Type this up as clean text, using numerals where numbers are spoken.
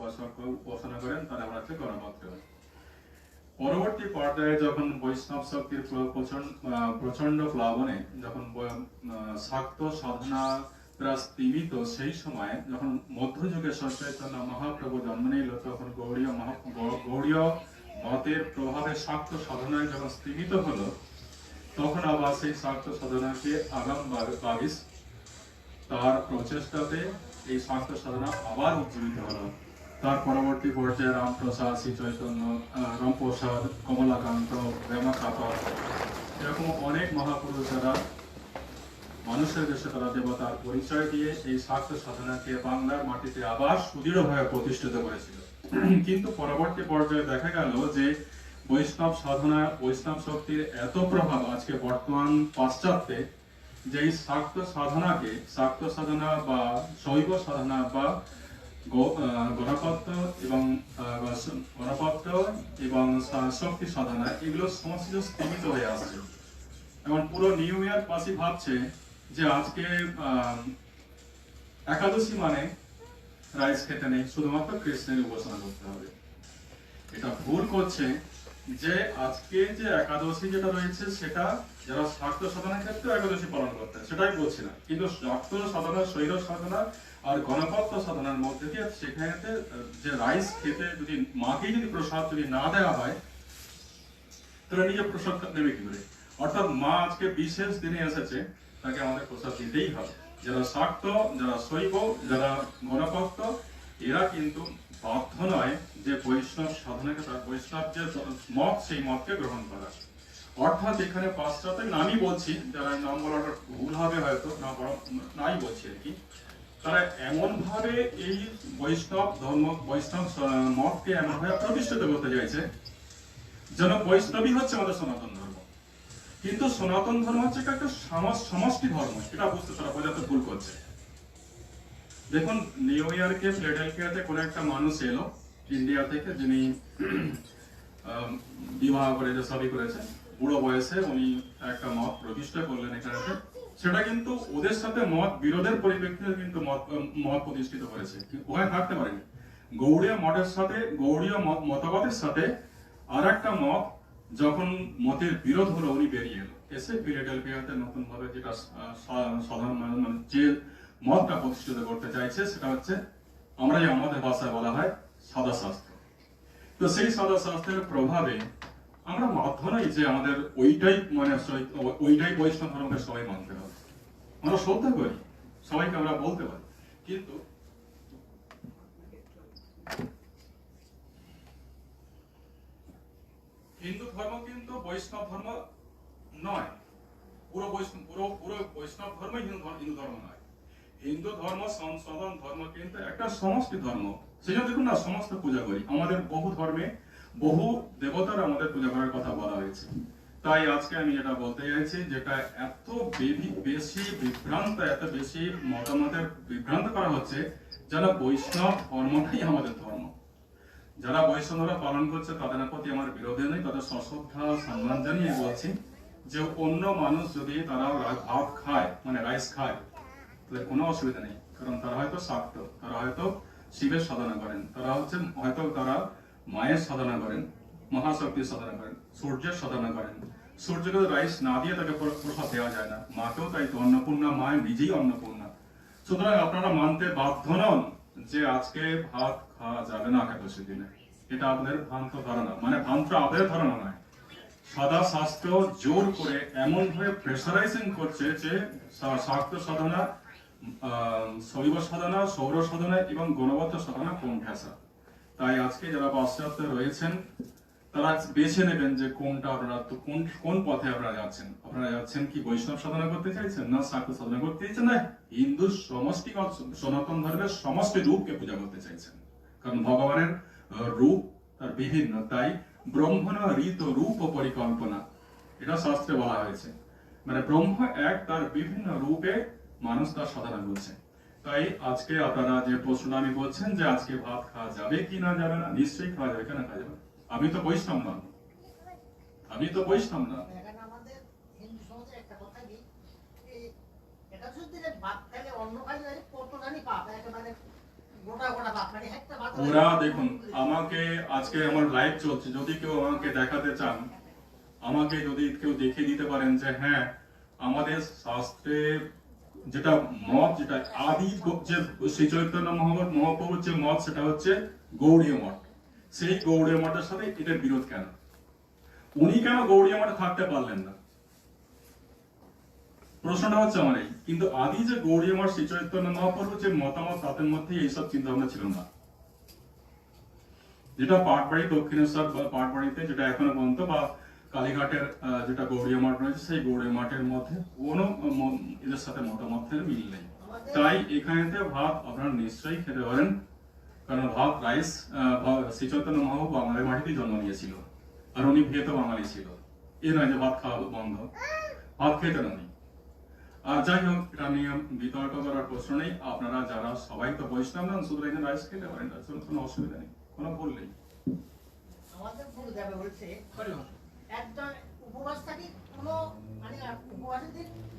উপাসনা করেন তারা হচ্ছে গণপত্র। পরবর্তী পর্যায়ে যখন বৈষ্ণব শক্তির প্রচন্ড প্লাবনে যখন শাক্ত সাধনা স্তীমিত, সেই সময় যখন মধ্যযুগে সচৈতন্য মহাপ্রভু জন্ম নিল, তখন গৌড়ীয় মতের প্রভাবে শাক্ত সাধনায় যখন স্তীমিত হলো, তখন আবার সেই শাক্ত সাধনাকে আগাম বাগিস তার প্রচেষ্টাতে এই শাক্ত সাধনা আবার উজ্জীবিত হলো। তার পরবর্তী পর্যায়ে রামপ্রসাদ, শ্রী চৈতন্য, রামপ্রসাদ, কমলাকান্ত, রেমাকাপড়, এরকম অনেক মহাপুরুষ যারা মানুষের দেশে তারা দেবতার পরিচয় দিয়ে এই শাক্ত সাধনাকে বাংলার মাটিতে আবার সুদৃঢ়ভাবে প্রতিষ্ঠিত করেছিল। কিন্তু পরবর্তী পর্যায়ে দেখা গেল যে বৈষ্ণব সাধনা, বৈষ্ণব শক্তির এত প্রভাব আজকে বর্তমান পাশ্চাত্যে, যে এই শাক্ত সাধনা বা শৈব সাধনা বা গণপত্য এবং শক্তি সাধনা, এগুলো সমস্ত স্থগিত হয়ে আসছে। এবং পুরো নিউ ইয়ার পাশে ভাবছে যে আজকে একাদশী মানে রাইস খেতে নেই, শুধুমাত্র কৃষ্ণের উপাসনা করতে হবে। এটা ভুল করছে যে আজকে যে একাদশী যেটা রয়েছে সেটা যারা শাক্ত সাধনার ক্ষেত্রে একাদশী পালন করতে, সেটাই বলছি না, কিন্তু শাক্ত সাধনা, শৈর সাধনা আর গণপত্য সাধনার মধ্যে দিয়ে সেখানে যে রাইস খেতে যদি মাকে যদি প্রসাদ যদি না দেওয়া হয়, তাহলে নিজে প্রসাদ নেবে কি করে? অর্থাৎ মা আজকে বিশেষ দিনে এসেছে, তাকে আমাদের প্রসাদ দিতেই হবে। যারা শাক্ত, যারা শৈব, যারা গণপত্য, এরা কিন্তু বাধ্য নয় যে বৈষ্ণব সাধনাকে, বৈষ্ণব যে মত সেই মতকে গ্রহণ করা। অর্থাৎ এখানে পাশ্চাত্যে আমি বলছি, যারা নাম বলাটা ভুল হবে হয়তো, নাই বলছি আর কি, তারা এমন ভাবে এই বৈষ্ণব ধর্ম, বৈষ্ণব মতকে এমন ভাবে প্রতিষ্ঠিত করতে চাইছে যেন বৈষ্ণবী হচ্ছে আমাদের সনাতন ধর্ম। কিন্তু সনাতন ধর্ম হচ্ছে একটা সমষ্টি ধর্ম, এটা বুঝতে তারা বোঝাতে ভুল করছে। দেখুন, নিউ ইয়র্কে ফিলাডেলফিয়াতে কোন একটা মানুষ এলো ইন্ডিয়া থেকে, যিনি বিবাহ করে যে সবই করেছে, বুড়ো বয়সে উনি একটা মত প্রতিষ্ঠা করলেন এখানে। সেটা কিন্তু ওদের সাথে মত বিরোধের পরিপ্রেক্ষিতে কিন্তু মত প্রতিষ্ঠিত করেছে, ওখানে থাকতে পারেনি। গৌড়ীয় মঠের সাথে, গৌড়ীয় মতবাদের সাথে আর একটা মত যখন মতের বিরোধ হলো, উনি বেরিয়ে এলো, এসে ফিলাডেলফিয়াতে নতুন ভাবে যেটা সাধারণ মানে যে মতটা প্রতিষ্ঠিত করতে চাইছে, সেটা হচ্ছে আমরাই আমাদের ভাষায় বলা হয় সাদা শাস্ত্র। তো সেই সাদা শাস্ত্রের প্রভাবে আমরা বাধ্য নই যে আমাদের ওইটাই বৈষ্ণব ধর্মকে সবাই মানতে হবে। আমরা শ্রদ্ধা করি, সবাইকে আমরা বলতে পারি, কিন্তু হিন্দু ধর্ম কিন্তু বৈষ্ণব ধর্ম নয়। পুরো বৈষ্ণব ধর্ম হিন্দু ধর্ম নয়। হিন্দু ধর্ম, সনাতন ধর্ম কিন্তু একটা সমষ্টি ধর্ম। সেই জন্য দেখুন না, সমস্ত পূজা করি, আমাদের বহু ধর্মে বহু দেবতার আমাদের পূজা করার কথা বলা হয়েছে। তাই আজকে আমি যেটা বলতে চাইছি, যেটা এত বেশি বিভ্রান্ত, এত বেশি মতামতের বিভ্রান্ত করা হচ্ছে, যেন বৈষ্ণব ধর্মটাই আমাদের ধর্ম। যারা বৈষ্ণবরা পালন করছে তাদের প্রতি আমার বিরোধী নেই, তাদের সশ্রদ্ধা সম্মান জানিয়ে বলছি যে অন্য মানুষ যদি তারা ভাত খায়, মানে রাইস খায়, তাদের কোনো অসুবিধা নেই। কারণ তারা হয়তো শাক্ত, তারা হয়তো শিবের সাধনা করেন, তারা হয়তো তারা মায়ের সাধনা করেন, মহাশক্তির সাধনা করেন, সূর্যের সাধনা করেন। সূর্যকে রাইস না দিয়ে তাকে প্রসাদ দেওয়া যায় না, মাকেও তাই তো, অন্নপূর্ণা মায়ের নিজেই অন্নপূর্ণা। সুতরাং আপনারা মানতে বাধ্য নন যে আজকে ভাত খাওয়া যাবে না একাদশী দিনে। এটা আপনাদের ভ্রান্ত ধারণা, মানে ভ্রান্ত আপনাদের ধারণা নয়। সাদা শাস্ত্র জোর করে এমন ভাবে প্রেসারাইজিং করছে যে শাক্ত সাধনা, শৈব সাধনা, সৌর সাধনা এবং গণপত্য সাধনা কোণঠাসা। তাই আজকে যারা পাশ্চাত্যে রয়েছেন, তারা বেছে নেবেন যে কোনটা আপনারা, তো কোন পথে আপনারা যাচ্ছেন। আপনারা যাচ্ছেন কি বৈষ্ণব সাধনা করতে চাইছেন, না শাক্ত সাধনা করতে চাইছেন, না হিন্দু সমষ্টি সনাতন ধর্মের সমষ্টি রূপকে পূজা করতে চাইছেন। কারণ ভগবানের রূপ তার বিভিন্ন, তাই ব্রহ্মণ ঋত রূপ পরিকল্পনা, এটা শাস্ত্রে বলা হয়েছে। মানে ব্রহ্ম এক, তার বিভিন্ন রূপে মানুষ তার সাধনা করছে। তাই আজকে আপনারা যে প্রশ্নটা আমি বলছেন যে আজকে ভাত খাওয়া যাবে কি না যাবে না, নিশ্চয়ই খাওয়া যাবে, কেন খাওয়া যাবে? আমি তো বৈষ্ণব নন, আমি তো বৈষ্ণব না। এখানে আমাদের হিন্দু সমাজে একটা কথা কি, এটা যদি ভাত খাইলে অন্য খাইলে কতখানি পাপ, একেবারে গোটা গোটা ভাত মানে একটা ভাত ওরা দেখুন, আমাকে আজকে আমার লাইভ চলছে, যদি কেউ আমাকে দেখাতে চান, আমাকে যদি কেউ দেখিয়ে দিতে পারেন যে হ্যাঁ আমাদের শাস্ত্রে যেটা মত, যেটা আদি যে শ্রী চৈতন্য মহাপ্রভুর যে মত, সেটা হচ্ছে গৌড়ীয় মঠ। সেই গৌড়ীয় মঠের সাথে এটার বিরোধ কেন? উনি কেন গৌড়ীয় মঠে থাকতে পারলেন না? প্রশ্নটা হচ্ছে আমার এই। কিন্তু আদি যে গৌড়ীয় মঠ, শ্রী চৈতন্য মহাপ্রভুর যে মতামত, তাদের মধ্যে এইসব চিন্তা ভাবনা ছিল না। যেটা পাটবাড়ি দক্ষিণেশ্বর বা পাটবাড়িতে যেটা এখনো পর্যন্ত, বা কালীঘাটের যেটা গৌড়ীয় মঠ রয়েছে, সেই গৌড়ীয় মঠের মধ্যে কোনো এদের সাথে মতামতের মিল নেই। তাই এখানেতে ভাত আপনারা নিশ্চয়ই খেতে পারেন, কারণ ভাত রাইস, শ্রী চৈতন্য মহাপ্রভু বাঙালির মাটিতেই জন্ম নিয়েছিল, আর উনি ভেত বাঙালি ছিল। এ নয় যে ভাত খাওয়া বন্ধ, ভাত খেতে উনি। আর যাই হোক, এটা নিয়ে বিতর্ক করার প্রশ্ন নেই। আপনারা যারা সবাই তো বৈষ্ণব নন, শুধু এখানে রাইস খেতে পারেন, কোনো অসুবিধা নেই, কোনো ভুল নেই। আমাদের গুরুদেব বলছে একজন উপবাস থাকি